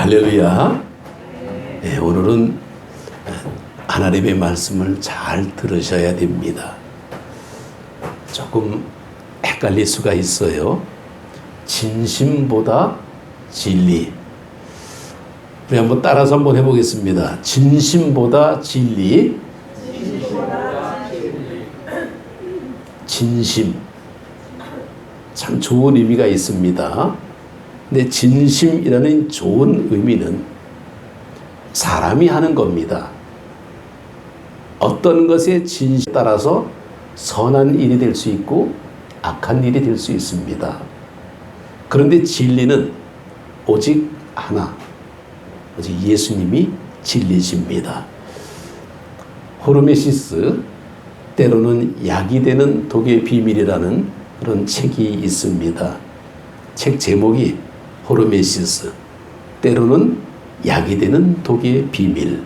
할렐루야. 네, 오늘은 하나님의 말씀을 잘 들으셔야 됩니다. 조금 헷갈릴 수가 있어요. 진심보다 진리. 우리 한번 따라서 한번 해보겠습니다. 진심보다 진리. 진심. 참 좋은 의미가 있습니다. 근데 진심이라는 좋은 의미는 사람이 하는 겁니다. 어떤 것의 진심에 따라서 선한 일이 될 수 있고 악한 일이 될 수 있습니다. 그런데 진리는 오직 하나, 오직 예수님이 진리십니다. 호르메시스, 때로는 약이 되는 독의 비밀이라는 그런 책이 있습니다. 책 제목이 호르메시스, 때로는 약이 되는 독의 비밀.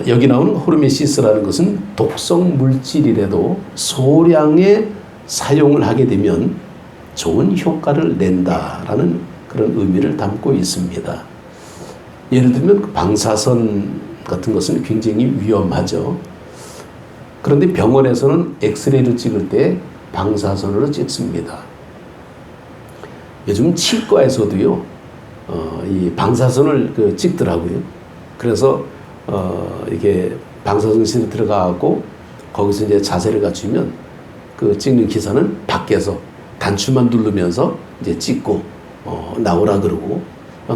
여기 나오는 호르메시스라는 것은 독성 물질이라도 소량의 사용을 하게 되면 좋은 효과를 낸다라는 그런 의미를 담고 있습니다. 예를 들면 방사선 같은 것은 굉장히 위험하죠. 그런데 병원에서는 엑스레이를 찍을 때 방사선으로 찍습니다. 요즘 치과에서도요, 이 방사선을 찍더라고요. 그래서 이게 방사선실에 들어가고 거기서 이제 자세를 갖추면 그 찍는 기사는 밖에서 단추만 누르면서 이제 찍고 나오라 그러고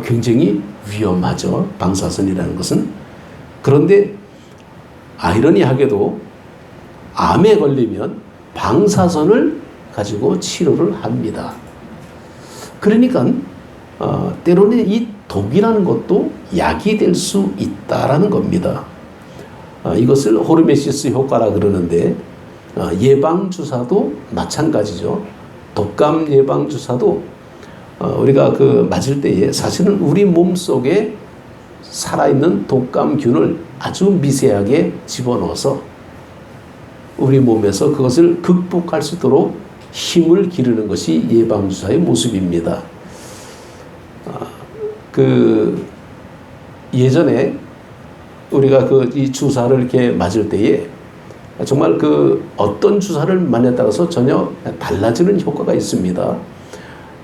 굉장히 위험하죠. 방사선이라는 것은. 그런데 아이러니하게도 암에 걸리면 방사선을 가지고 치료를 합니다. 그러니까 때로는 이 독이라는 것도 약이 될 수 있다라는 겁니다. 이것을 호르메시스 효과라 그러는데 예방주사도 마찬가지죠. 독감 예방주사도 우리가 맞을 때에 사실은 우리 몸속에 살아있는 독감균을 아주 미세하게 집어넣어서 우리 몸에서 그것을 극복할 수 있도록 힘을 기르는 것이 예방주사의 모습입니다. 예전에 우리가 이 주사를 이렇게 맞을 때에 정말 어떤 주사를 맞냐에 따라서 전혀 달라지는 효과가 있습니다.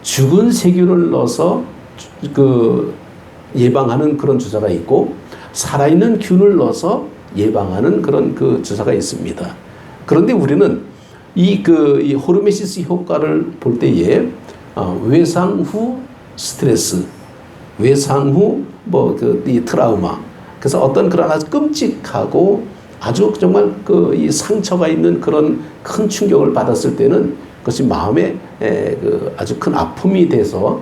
죽은 세균을 넣어서 예방하는 그런 주사가 있고 살아있는 균을 넣어서 예방하는 그런 주사가 있습니다. 그런데 우리는 이 호르메시스 효과를 볼 때에 외상 후 스트레스, 외상 후 이 트라우마, 그래서 어떤 그런 아주 끔찍하고 아주 정말 이 상처가 있는 그런 큰 충격을 받았을 때는 그것이 마음에 아주 큰 아픔이 돼서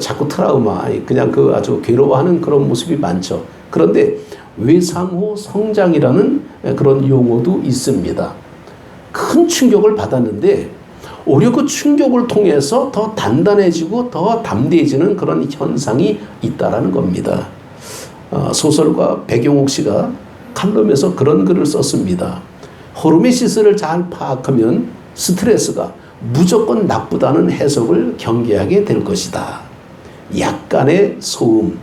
자꾸 트라우마, 그냥 아주 괴로워하는 그런 모습이 많죠. 그런데 외상 후 성장이라는 그런 용어도 있습니다. 큰 충격을 받았는데 오히려 그 충격을 통해서 더 단단해지고 더 담대해지는 그런 현상이 있다라는 겁니다. 소설가 백용옥 씨가 칼럼에서 그런 글을 썼습니다. 호르메시스를 잘 파악하면 스트레스가 무조건 나쁘다는 해석을 경계하게 될 것이다. 약간의 소음,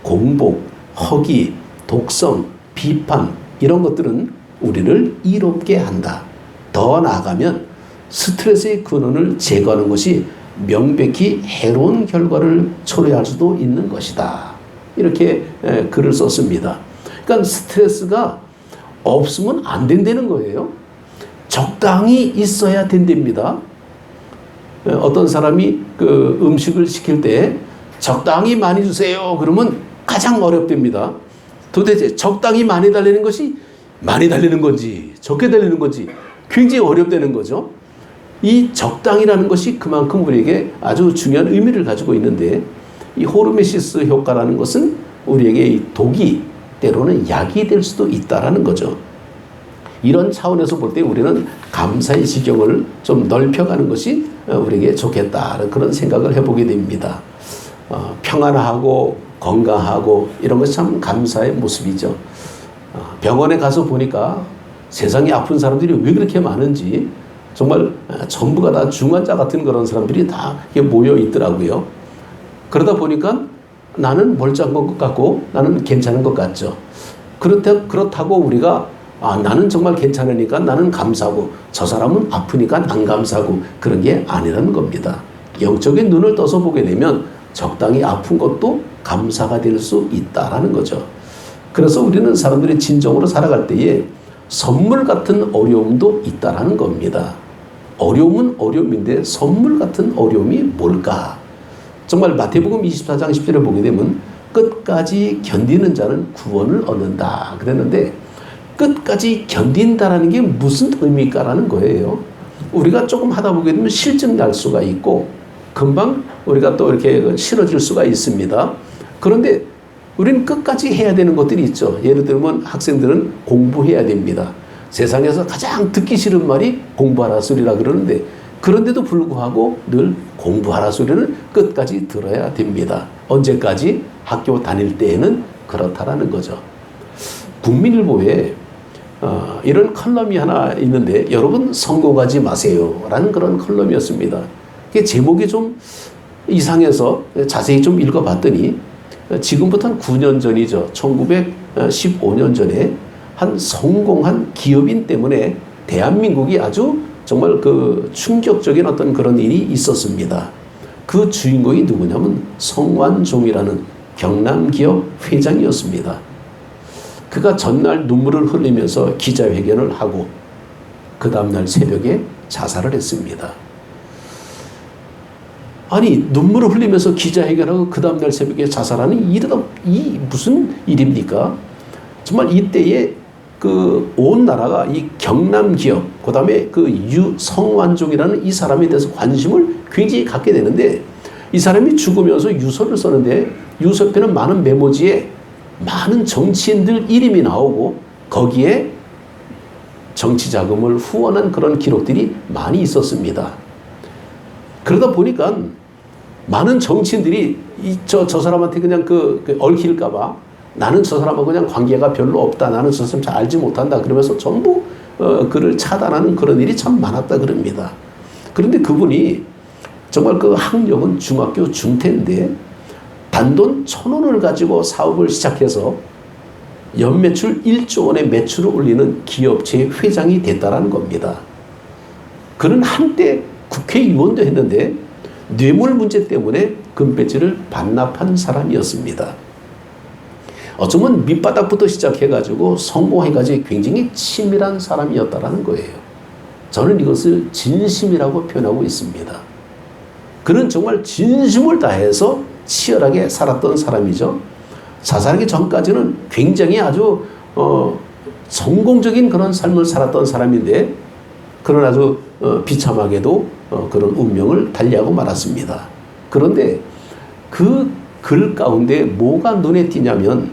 공복, 허기, 독성, 비판 이런 것들은 우리를 이롭게 한다. 더 나아가면 스트레스의 근원을 제거하는 것이 명백히 해로운 결과를 초래할 수도 있는 것이다. 이렇게 글을 썼습니다. 그러니까 스트레스가 없으면 안 된다는 거예요. 적당히 있어야 된답니다. 어떤 사람이 음식을 시킬 때 적당히 많이 주세요. 그러면 가장 어렵답니다. 도대체 적당히 많이 달라는 것이 많이 달라는 건지 적게 달라는 건지 굉장히 어렵다는 거죠. 이 적당이라는 것이 그만큼 우리에게 아주 중요한 의미를 가지고 있는데 이 호르메시스 효과라는 것은 우리에게 이 독이 때로는 약이 될 수도 있다라는 거죠. 이런 차원에서 볼 때 우리는 감사의 지경을 좀 넓혀가는 것이 우리에게 좋겠다는 그런 생각을 해보게 됩니다. 평안하고 건강하고 이런 것이 참 감사의 모습이죠. 병원에 가서 보니까 세상에 아픈 사람들이 왜 그렇게 많은지 정말 전부가 다 중환자 같은 그런 사람들이 다 모여 있더라고요. 그러다 보니까 나는 멀쩡한 것 같고 나는 괜찮은 것 같죠. 그렇다고 우리가 나는 정말 괜찮으니까 나는 감사하고 저 사람은 아프니까 안 감사하고 그런 게 아니라는 겁니다. 영적인 눈을 떠서 보게 되면 적당히 아픈 것도 감사가 될 수 있다라는 거죠. 그래서 우리는 사람들이 진정으로 살아갈 때에 선물 같은 어려움도 있다라는 겁니다. 어려움은 어려움인데 선물 같은 어려움이 뭘까? 정말 마태복음 24장 10절에 보게 되면 끝까지 견디는 자는 구원을 얻는다 그랬는데 끝까지 견딘다라는 게 무슨 의미일까라는 거예요. 우리가 조금 하다 보게 되면 실증 날 수가 있고 금방 우리가 또 이렇게 싫어질 수가 있습니다. 그런데 우리는 끝까지 해야 되는 것들이 있죠. 예를 들면 학생들은 공부해야 됩니다. 세상에서 가장 듣기 싫은 말이 공부하라 소리라 그러는데 그런데도 불구하고 늘 공부하라 소리를 끝까지 들어야 됩니다. 언제까지? 학교 다닐 때에는 그렇다라는 거죠. 국민일보에 이런 컬럼이 하나 있는데 여러분 성공하지 마세요 라는 그런 컬럼이었습니다. 제목이 좀 이상해서 자세히 좀 읽어봤더니 지금부터 한 9년 전이죠. 1915년 전에 한 성공한 기업인 때문에 대한민국이 아주 정말 그 충격적인 어떤 그런 일이 있었습니다. 그 주인공이 누구냐면 성완종이라는 경남기업 회장이었습니다. 그가 전날 눈물을 흘리면서 기자회견을 하고 그 다음날 새벽에 자살을 했습니다. 아니 눈물을 흘리면서 기자회견하고 그 다음날 새벽에 자살하는 이 무슨 일입니까? 정말 이때에 그 온 나라가 이 경남 기업, 그 다음에 그 성완종이라는 이 사람에 대해서 관심을 굉장히 갖게 되는데 이 사람이 죽으면서 유서를 썼는데 유서편은 많은 메모지에 많은 정치인들 이름이 나오고 거기에 정치 자금을 후원한 그런 기록들이 많이 있었습니다. 그러다 보니까 많은 정치인들이 저 사람한테 그냥 얽힐까봐 나는 저 사람하고 그냥 관계가 별로 없다. 나는 저 사람 잘 알지 못한다. 그러면서 전부 그를 차단하는 그런 일이 참 많았다 그럽니다. 그런데 그분이 정말 그 학력은 중학교 중퇴인데 단돈 1,000원을 가지고 사업을 시작해서 연매출 1조 원의 매출을 올리는 기업체의 회장이 됐다라는 겁니다. 그는 한때 국회의원도 했는데 뇌물 문제 때문에 금배지를 반납한 사람이었습니다. 어쩌면 밑바닥부터 시작해가지고 성공해가지고 굉장히 치밀한 사람이었다라는 거예요. 저는 이것을 진심이라고 표현하고 있습니다. 그는 정말 진심을 다해서 치열하게 살았던 사람이죠. 자살하기 전까지는 굉장히 아주 성공적인 그런 삶을 살았던 사람인데 그런 아주 비참하게도 그런 운명을 달리하고 말았습니다. 그런데 그 글 가운데 뭐가 눈에 띄냐면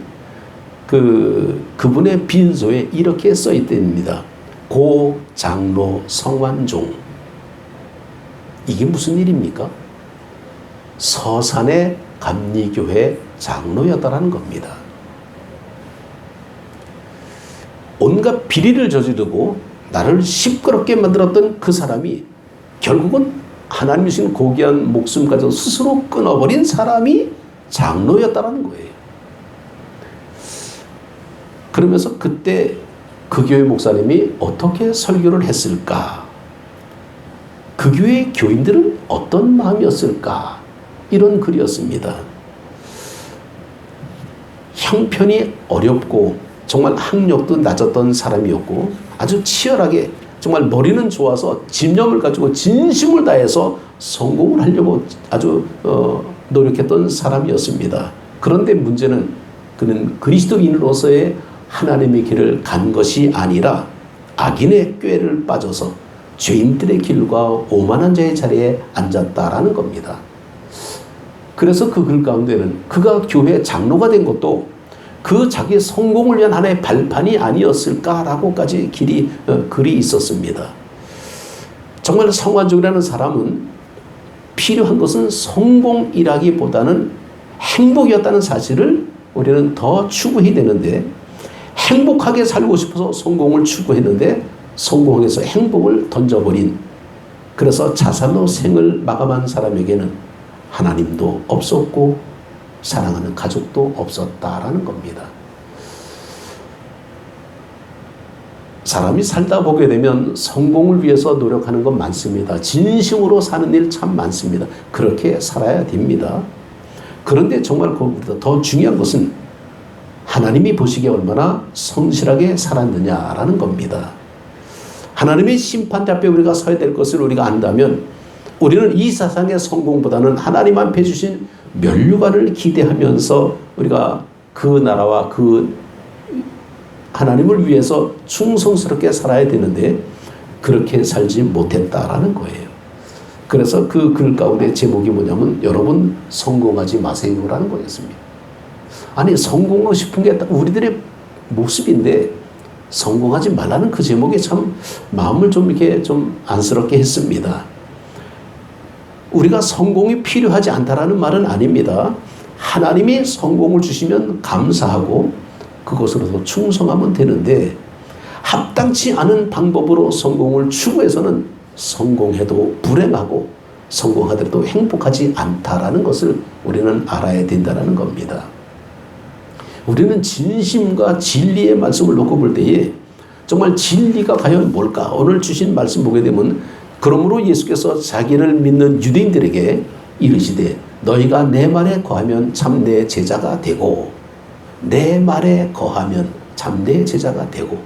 그분의 빈소에 이렇게 써 있답니다. 고 장로 성완종. 이게 무슨 일입니까? 서산의 감리교회 장로였다라는 겁니다. 온갖 비리를 저지르고 나를 시끄럽게 만들었던 그 사람이 결국은 하나님이 주신 고귀한 목숨까지 스스로 끊어버린 사람이 장로였다는 거예요. 그러면서 그때 그 교회 목사님이 어떻게 설교를 했을까? 그 교회 교인들은 어떤 마음이었을까? 이런 글이었습니다. 형편이 어렵고 정말 학력도 낮았던 사람이었고 아주 치열하게 정말 머리는 좋아서 집념을 가지고 진심을 다해서 성공을 하려고 아주 노력했던 사람이었습니다. 그런데 문제는 그는 그리스도인으로서의 하나님의 길을 간 것이 아니라 악인의 꾀를 빠져서 죄인들의 길과 오만한 자의 자리에 앉았다라는 겁니다. 그래서 그 글 가운데는 그가 교회 장로가 된 것도 그 자기 성공을 위한 하나의 발판이 아니었을까라고까지 글이 있었습니다. 정말 성완종이라는 사람은 필요한 것은 성공이라기보다는 행복이었다는 사실을 우리는 더 추구해야 되는데 행복하게 살고 싶어서 성공을 추구했는데 성공해서 행복을 던져버린 그래서 자살로 생을 마감한 사람에게는 하나님도 없었고 사랑하는 가족도 없었다라는 겁니다. 사람이 살다 보게 되면 성공을 위해서 노력하는 건 많습니다. 진심으로 사는 일 참 많습니다. 그렇게 살아야 됩니다. 그런데 정말 그것보다 더 중요한 것은 하나님이 보시기에 얼마나 성실하게 살았느냐라는 겁니다. 하나님의 심판대 앞에 우리가 서야 될 것을 우리가 안다면 우리는 이 세상의 성공보다는 하나님 앞에 주신 면류관을 기대하면서 우리가 그 나라와 그 하나님을 위해서 충성스럽게 살아야 되는데 그렇게 살지 못했다라는 거예요. 그래서 그 글 가운데 제목이 뭐냐면 여러분 성공하지 마세요라는 거였습니다. 아니 성공하고 싶은 게 우리들의 모습인데 성공하지 말라는 그 제목이 참 마음을 좀 이렇게 좀 안쓰럽게 했습니다. 우리가 성공이 필요하지 않다라는 말은 아닙니다. 하나님이 성공을 주시면 감사하고 그것으로도 충성하면 되는데 합당치 않은 방법으로 성공을 추구해서는 성공해도 불행하고 성공하더라도 행복하지 않다라는 것을 우리는 알아야 된다는 겁니다. 우리는 진심과 진리의 말씀을 놓고 볼 때에 정말 진리가 과연 뭘까? 오늘 주신 말씀 보게 되면 그러므로 예수께서 자기를 믿는 유대인들에게 이르시되 너희가 내 말에 거하면 참 내 제자가 되고 내 말에 거하면 참 내 제자가 되고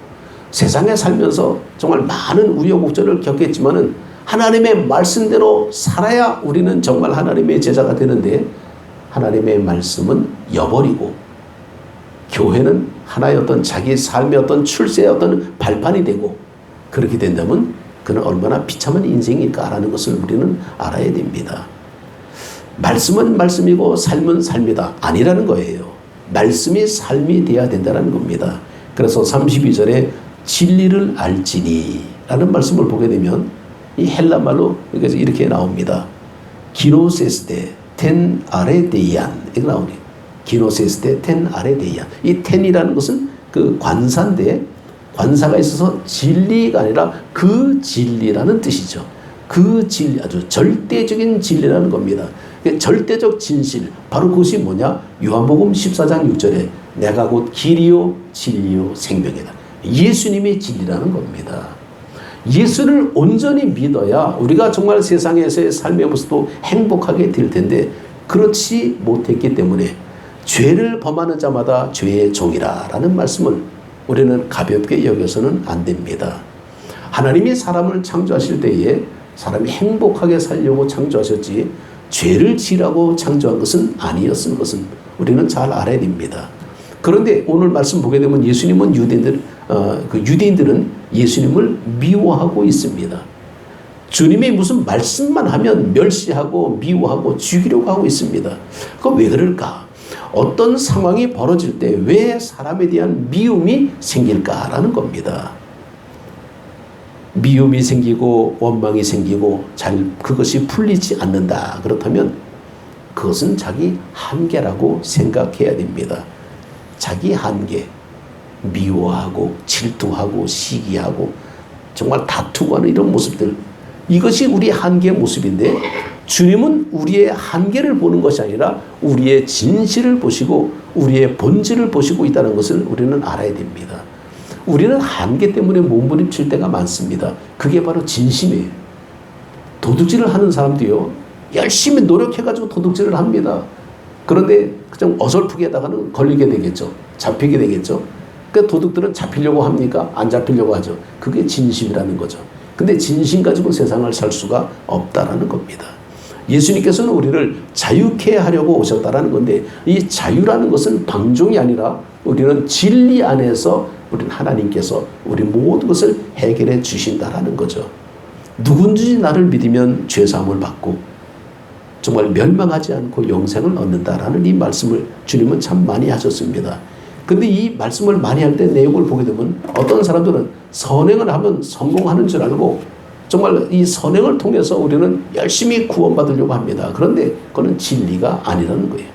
세상에 살면서 정말 많은 우여곡절을 겪겠지만은 하나님의 말씀대로 살아야 우리는 정말 하나님의 제자가 되는데 하나님의 말씀은 여버리고 교회는 하나의 어떤 자기 삶의 어떤 출세의 어떤 발판이 되고 그렇게 된다면 그는 얼마나 비참한 인생일까라는 것을 우리는 알아야 됩니다. 말씀은 말씀이고 삶은 삶이다 아니라는 거예요. 말씀이 삶이 되어야 된다는 겁니다. 그래서 32절에 진리를 알지니 라는 말씀을 보게 되면 이 헬라말로 이렇게 나옵니다. 기노세스테 텐 아레데이안 이거 나오네요. 기노세스테 텐 아레데이안 이 텐이라는 것은 그 관사인데 관사가 있어서 진리가 아니라 그 진리라는 뜻이죠. 그 진리 아주 절대적인 진리라는 겁니다. 절대적 진실 바로 그것이 뭐냐? 요한복음 14장 6절에 내가 곧 길이요 진리요 생명이다. 예수님이 진리라는 겁니다. 예수를 온전히 믿어야 우리가 정말 세상에서의 삶의 모습도 행복하게 될 텐데 그렇지 못했기 때문에 죄를 범하는 자마다 죄의 종이라는 말씀을 우리는 가볍게 여겨서는 안 됩니다. 하나님이 사람을 창조하실 때에 사람이 행복하게 살려고 창조하셨지 죄를 지라고 창조한 것은 아니었은 것은 우리는 잘 알아야 됩니다. 그런데 오늘 말씀 보게 되면 예수님은 유대인들은 예수님을 미워하고 있습니다. 주님이 무슨 말씀만 하면 멸시하고 미워하고 죽이려고 하고 있습니다. 그건 왜 그럴까? 어떤 상황이 벌어질 때 왜 사람에 대한 미움이 생길까라는 겁니다. 미움이 생기고 원망이 생기고 그것이 풀리지 않는다. 그렇다면 그것은 자기 한계라고 생각해야 됩니다. 자기 한계, 미워하고 질투하고 시기하고 정말 다투고 하는 이런 모습들 이것이 우리의 한계의 모습인데 주님은 우리의 한계를 보는 것이 아니라 우리의 진실을 보시고 우리의 본질을 보시고 있다는 것을 우리는 알아야 됩니다. 우리는 한계 때문에 몸부림칠 때가 많습니다. 그게 바로 진심이에요. 도둑질을 하는 사람도요. 열심히 노력해가지고 도둑질을 합니다. 그런데 그냥 어설프게 하다가는 걸리게 되겠죠. 잡히게 되겠죠. 그러니까 도둑들은 잡히려고 합니까? 안 잡히려고 하죠. 그게 진심이라는 거죠. 근데 진심 가지고 세상을 살 수가 없다라는 겁니다. 예수님께서는 우리를 자유케 하려고 오셨다라는 건데 이 자유라는 것은 방종이 아니라 우리는 진리 안에서 우리는 하나님께서 우리 모든 것을 해결해 주신다라는 거죠. 누군지 나를 믿으면 죄사함을 받고 정말 멸망하지 않고 영생을 얻는다라는 이 말씀을 주님은 참 많이 하셨습니다. 근데 이 말씀을 많이 할 때 내용을 보게 되면 어떤 사람들은 선행을 하면 성공하는 줄 알고 정말 이 선행을 통해서 우리는 열심히 구원받으려고 합니다. 그런데 그건 진리가 아니라는 거예요.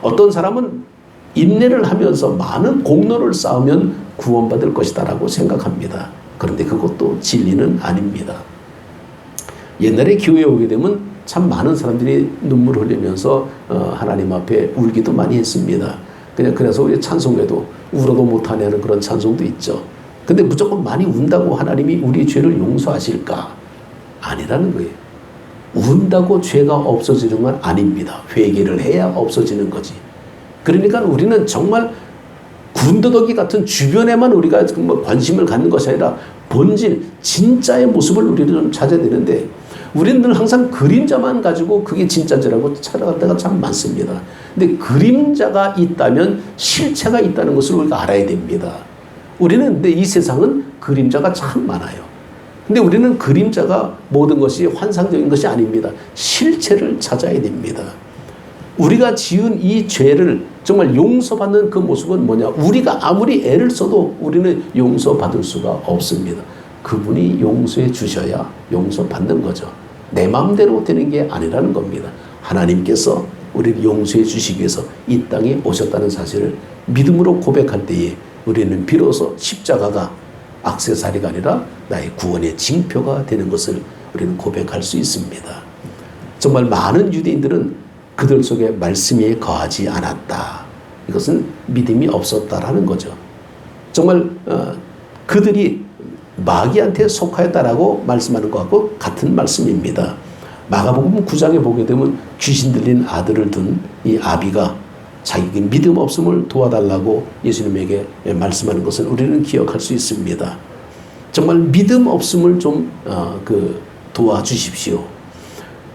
어떤 사람은 인내를 하면서 많은 공로를 쌓으면 구원받을 것이다 라고 생각합니다. 그런데 그것도 진리는 아닙니다. 옛날에 교회에 오게 되면 참 많은 사람들이 눈물 흘리면서 하나님 앞에 울기도 많이 했습니다. 그래서 우리 찬송에도 울어도 못하냐는 그런 찬송도 있죠. 근데 무조건 많이 운다고 하나님이 우리 죄를 용서하실까? 아니라는 거예요. 운다고 죄가 없어지는 건 아닙니다. 회개를 해야 없어지는 거지. 그러니까 우리는 정말 군더더기 같은 주변에만 우리가 관심을 갖는 것이 아니라 본질, 진짜의 모습을 우리는 좀 찾아야 되는데 우리는 늘 항상 그림자만 가지고 그게 진짜지라고 찾아갈 때가 참 많습니다. 근데 그림자가 있다면 실체가 있다는 것을 우리가 알아야 됩니다. 우리는 근데 이 세상은 그림자가 참 많아요. 근데 우리는 그림자가 모든 것이 환상적인 것이 아닙니다. 실체를 찾아야 됩니다. 우리가 지은 이 죄를 정말 용서받는 그 모습은 뭐냐? 우리가 아무리 애를 써도 우리는 용서받을 수가 없습니다. 그분이 용서해 주셔야 용서받는 거죠. 내 마음대로 되는 게 아니라는 겁니다. 하나님께서 우리를 용서해 주시기 위해서 이 땅에 오셨다는 사실을 믿음으로 고백할 때에 우리는 비로소 십자가가 액세서리가 아니라 나의 구원의 징표가 되는 것을 우리는 고백할 수 있습니다. 정말 많은 유대인들은 그들 속에 말씀이 거하지 않았다. 이것은 믿음이 없었다라는 거죠. 정말 그들이 마귀한테 속하였다라고 말씀하는 것하고 같은 말씀입니다. 마가복음 9장에 보게 되면 귀신 들린 아들을 둔 이 아비가 자기 믿음 없음을 도와달라고 예수님에게 말씀하는 것을 우리는 기억할 수 있습니다. 정말 믿음 없음을 좀 도와주십시오.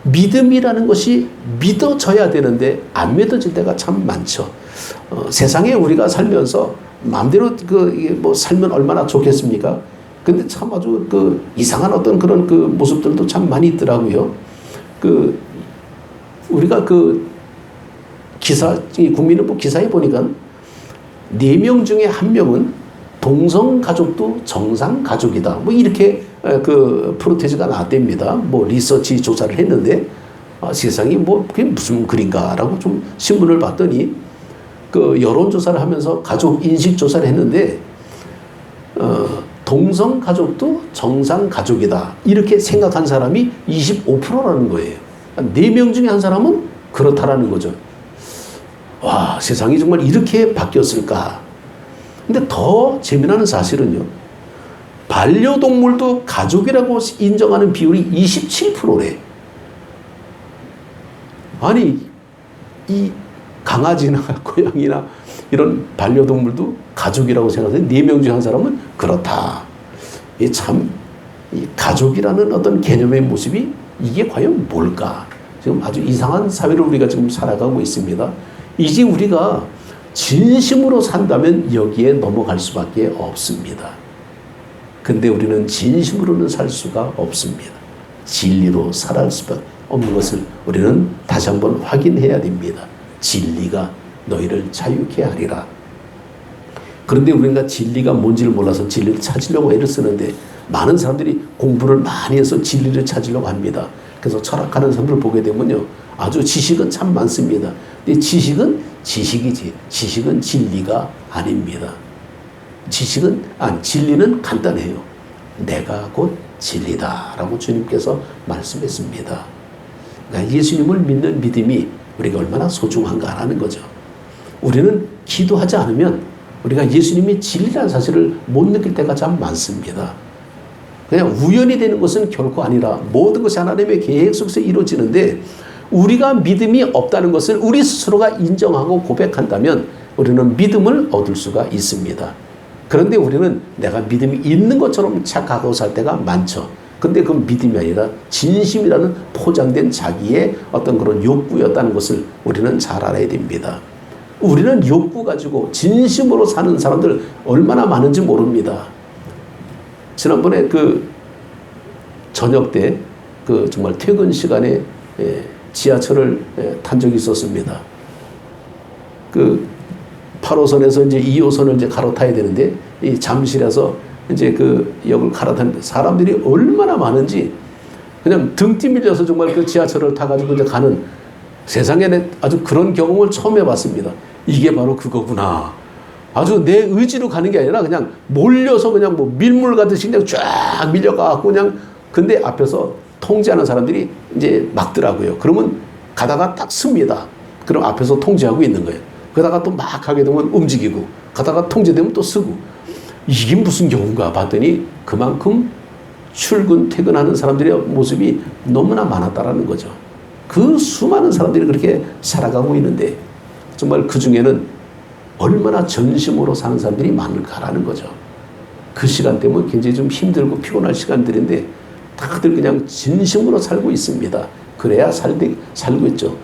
믿음이라는 것이 믿어져야 되는데 안 믿어질 때가 참 많죠. 세상에 우리가 살면서 마음대로 살면 얼마나 좋겠습니까? 근데 참 아주 이상한 어떤 그런 모습들도 참 많이 있더라고요. 우리가 국민일보 기사에 보니까 4명 중에 1명은 동성가족도 정상가족이다. 이렇게 프로테즈가 나왔답니다. 리서치 조사를 했는데, 세상이 그게 무슨 글인가라고 좀 신문을 봤더니, 여론조사를 하면서 가족 인식조사를 했는데, 동성가족도 정상가족이다. 이렇게 생각한 사람이 25%라는 거예요. 4명 중에 1사람은 그렇다라는 거죠. 와, 세상이 정말 이렇게 바뀌었을까? 근데 더 재미나는 사실은요. 반려동물도 가족이라고 인정하는 비율이 27%래. 아니, 이 강아지나 고양이나 이런 반려동물도 가족이라고 생각하는데 4명 중에 1사람은 그렇다. 이 가족이라는 어떤 개념의 모습이 이게 과연 뭘까? 지금 아주 이상한 사회를 우리가 지금 살아가고 있습니다. 이제 우리가 진심으로 산다면 여기에 넘어갈 수밖에 없습니다. 근데 우리는 진심으로는 살 수가 없습니다. 진리로 살아갈 수밖에 없는 것을 우리는 다시 한번 확인해야 됩니다. 진리가 너희를 자유케 하리라. 그런데 우리가 진리가 뭔지를 몰라서 진리를 찾으려고 애를 쓰는데 많은 사람들이 공부를 많이 해서 진리를 찾으려고 합니다. 그래서 철학하는 사람들을 보게 되면요. 아주 지식은 참 많습니다. 근데 지식은 지식이지 지식은 진리가 아닙니다. 진리는 간단해요. 내가 곧 진리다라고 주님께서 말씀했습니다. 그러니까 예수님을 믿는 믿음이 우리가 얼마나 소중한가라는 거죠. 우리는 기도하지 않으면 우리가 예수님이 진리라는 사실을 못 느낄 때가 참 많습니다. 그냥 우연히 되는 것은 결코 아니라 모든 것이 하나님의 계획 속에서 이루어지는데 우리가 믿음이 없다는 것을 우리 스스로가 인정하고 고백한다면 우리는 믿음을 얻을 수가 있습니다. 그런데 우리는 내가 믿음이 있는 것처럼 착각하고 살 때가 많죠. 근데 그 믿음이 아니라 진심이라는 포장된 자기의 어떤 그런 욕구였다는 것을 우리는 잘 알아야 됩니다. 우리는 욕구 가지고 진심으로 사는 사람들 얼마나 많은지 모릅니다. 지난번에 저녁 때 정말 퇴근 시간에 지하철을 탄 적이 있었습니다. 8호선에서 이제 2호선을 이제 갈아타야 되는데 이 잠실에서 이제 역을 갈아타는데 사람들이 얼마나 많은지 그냥 등 뛰밀려서 정말 지하철을 타가지고 이제 가는 세상에 아주 그런 경험을 처음 해봤습니다. 이게 바로 그거구나. 아주 내 의지로 가는 게 아니라 그냥 몰려서 그냥 밀물 가듯이 그냥 쫙 밀려가고 그냥 근데 앞에서 통제하는 사람들이 이제 막더라고요. 그러면 가다가 딱 씁니다. 그럼 앞에서 통제하고 있는 거예요. 그러다가 또 막 하게 되면 움직이고, 가다가 통제되면 또 쓰고. 이게 무슨 경우인가 봤더니 그만큼 출근, 퇴근하는 사람들의 모습이 너무나 많았다라는 거죠. 그 수많은 사람들이 그렇게 살아가고 있는데 정말 그 중에는 얼마나 전심으로 사는 사람들이 많을까라는 거죠. 그 시간대 뭐 굉장히 좀 힘들고 피곤할 시간들인데 다들 그냥 진심으로 살고 있습니다. 그래야 살고 있죠.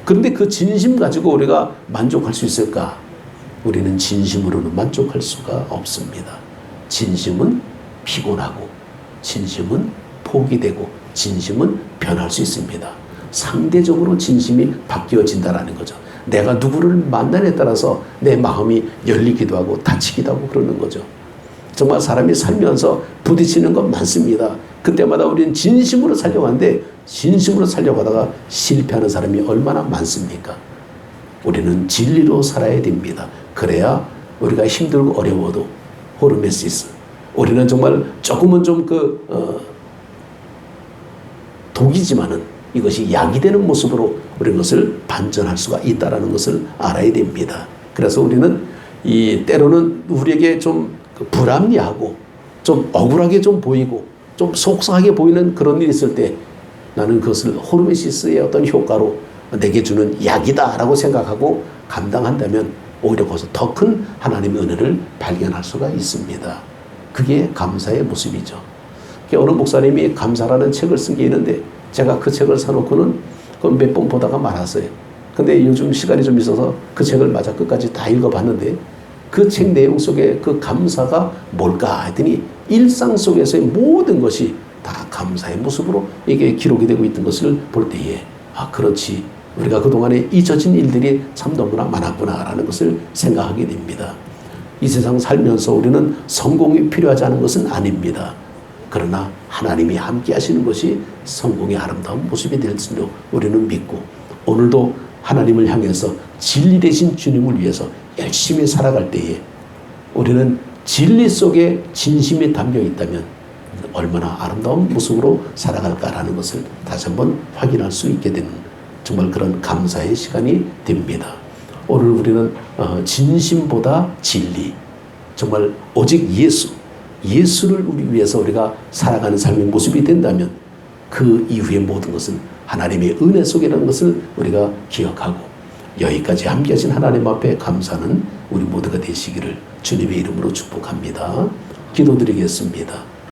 그런데 그 진심 가지고 우리가 만족할 수 있을까? 우리는 진심으로는 만족할 수가 없습니다. 진심은 피곤하고, 진심은 포기되고, 진심은 변할 수 있습니다. 상대적으로 진심이 바뀌어진다는 거죠. 내가 누구를 만나냐에 따라서 내 마음이 열리기도 하고 닫히기도 하고 그러는 거죠. 정말 사람이 살면서 부딪히는 건 많습니다. 그때마다 우리는 진심으로 살려고 하는데 진심으로 살려고 하다가 실패하는 사람이 얼마나 많습니까? 우리는 진리로 살아야 됩니다. 그래야 우리가 힘들고 어려워도 호르메시스, 우리는 정말 조금은 좀 독이지만은 이것이 약이 되는 모습으로 우리 것을 반전할 수가 있다는 것을 알아야 됩니다. 그래서 우리는 때로는 우리에게 좀 불합리하고 좀 억울하게 좀 보이고 좀 속상하게 보이는 그런 일이 있을 때 나는 그것을 호르메시스의 어떤 효과로 내게 주는 약이다라고 생각하고 감당한다면 오히려 거기서 더 큰 하나님의 은혜를 발견할 수가 있습니다. 그게 감사의 모습이죠. 어느 목사님이 감사라는 책을 쓴 게 있는데 제가 그 책을 사놓고는 그걸 몇 번 보다가 말았어요. 근데 요즘 시간이 좀 있어서 그 책을 마저 끝까지 다 읽어봤는데 그 책 내용 속에 그 감사가 뭘까 했더니 일상 속에서의 모든 것이 다 감사의 모습으로 이게 기록이 되고 있던 것을 볼 때에 그렇지. 우리가 그동안에 잊혀진 일들이 참 너무나 많았구나라는 것을 생각하게 됩니다. 이 세상 살면서 우리는 성공이 필요하지 않은 것은 아닙니다. 그러나 하나님이 함께 하시는 것이 성공의 아름다운 모습이 될 줄로 우리는 믿고 오늘도 하나님을 향해서 진리 되신 주님을 위해서 열심히 살아갈 때에 우리는 진리 속에 진심이 담겨 있다면 얼마나 아름다운 모습으로 살아갈까라는 것을 다시 한번 확인할 수 있게 되는 정말 그런 감사의 시간이 됩니다. 오늘 우리는 진심보다 진리, 정말 오직 예수를 우리 위해서 우리가 살아가는 삶의 모습이 된다면 그 이후의 모든 것은 하나님의 은혜 속이라는 것을 우리가 기억하고 여기까지 함께 하신 하나님 앞에 감사하는 우리 모두가 되시기를 주님의 이름으로 축복합니다. 기도드리겠습니다.